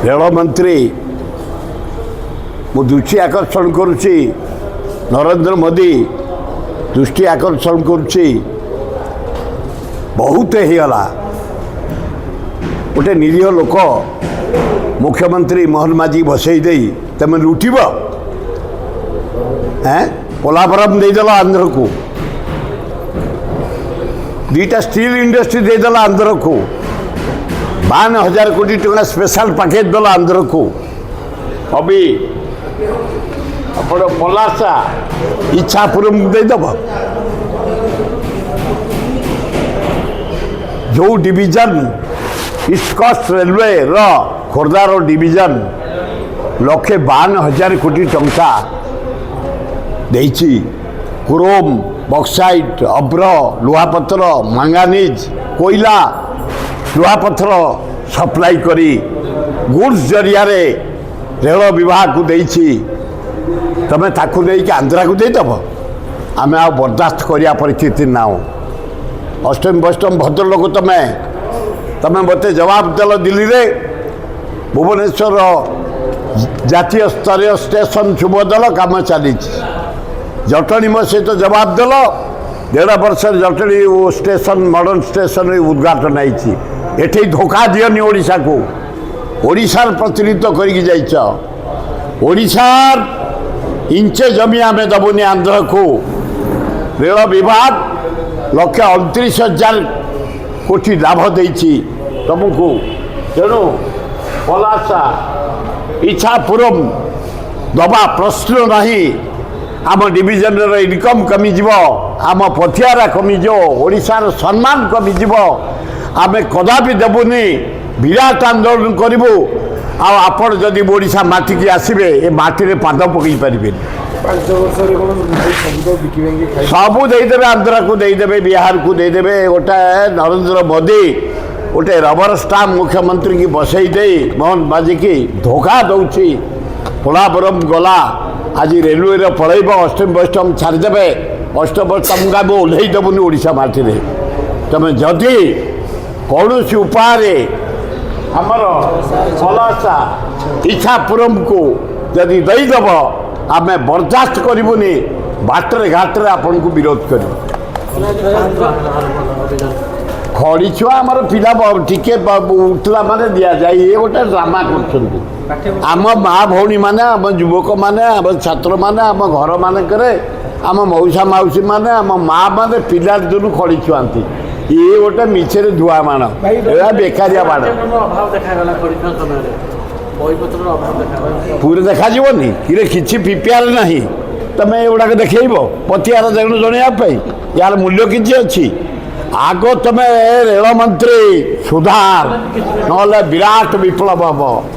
रेलमंत्री मु दृष्टि आकर्षण करुच्ची नरेंद्र मोदी दृष्टि आकर्षण करुच्ची बहुत होगला गोटे निरीह लोक मुख्यमंत्री मोहन माझी बसई दे तुम लुटब पोलाभरम देदेल आंध्र को दुईटा स्टील इंडस्ट्री देदेल आंध्र को 52,000 कोटी टका स्पेशल पैकेज देला आंध्र को अभी अपन पलासा इच्छापुरम देदेव जो डिविजन ईस्ट कोस्ट रेलवे रो खोर्धार डिविजन 152,000 कोटी टंका देछि क्रोम बक्साइट अब्र लुहापथर मांगानीज कोयला लुहापथर सप्लाई करी गुड्स जरिया रेल विभाग को देछि तमें ताकू देके आंध्रा को देदेव आम आ बर्दाश्त करिया परिस्थिति ना अष्टम बष्टम भद्रलोक तमें मत जवाब देल दिल्ली रे भुवनेश्वर जातीय स्तरीय स्टेशन शुभदल काम चली जटणी मो सहित जवाब देल 1.5 वर्ष जटणी स्टेशन मॉडर्न स्टेशन उद्घाटन होती धोखा दियनी ओडिशा को ओडिशार प्रतिनिधित्व करके जाइछ ओडिशार इंचे जमी आम दबुनी आंध्र को रेल विभाग 129,000 कोटी लाभ देछि तुमको तेणु पलासा इच्छापुरम दबा प्रश्न नहीं आम डिविजन इनकम कमिज आम पथियारा कमिज ओडिशार सम्मान कमिज आम कदापि देबुनी विराट आंदोलन करूँ आपण जदि ओडिशा माटी की आसबे ए माटी रे पाद पकई पारे सबू देदेवे आंध्रा को देदेवे बिहार को देदेवे गोटे नरेंद्र मोदी गोटे रबर स्टाम्प मुख्यमंत्री की बसई दे मोहन माझी की धोखा दौची पोलापुरम गला आज रेलवे पलैब अष्टम बष्टम छाड़देवे अष्टम बष्टम को ओह्लई देवुनि ओडिशा माटी रे तमें जदि कौन उपाय आमर पलासा इच्छापुरम को जदि देदेव आम बर्दाश्त करूनी बाटर घाटे आपन को विरोध कर खड़ी छुआ आमर पिला टिके उठला माने दिया जाए ये गोटे ड्रामा कर आम माँ भौणी मैंने आम युवक मैंने आम छात्र मैंने आम घर मानक आम मौसा मौसी मैंने आम माँ मैंने पिला दिन खड़ी छुआती ये गोटे मिछे धुआ माण बेकारिया बाण पूरे देखा कि किसी प्रिपेयर नहीं तुम एगुड़ाक देखेब पथियार जन जनवाई यार मूल्य किसी अच्छी आग तुम रेल मंत्री सुधार ना विराट विप्लव हम।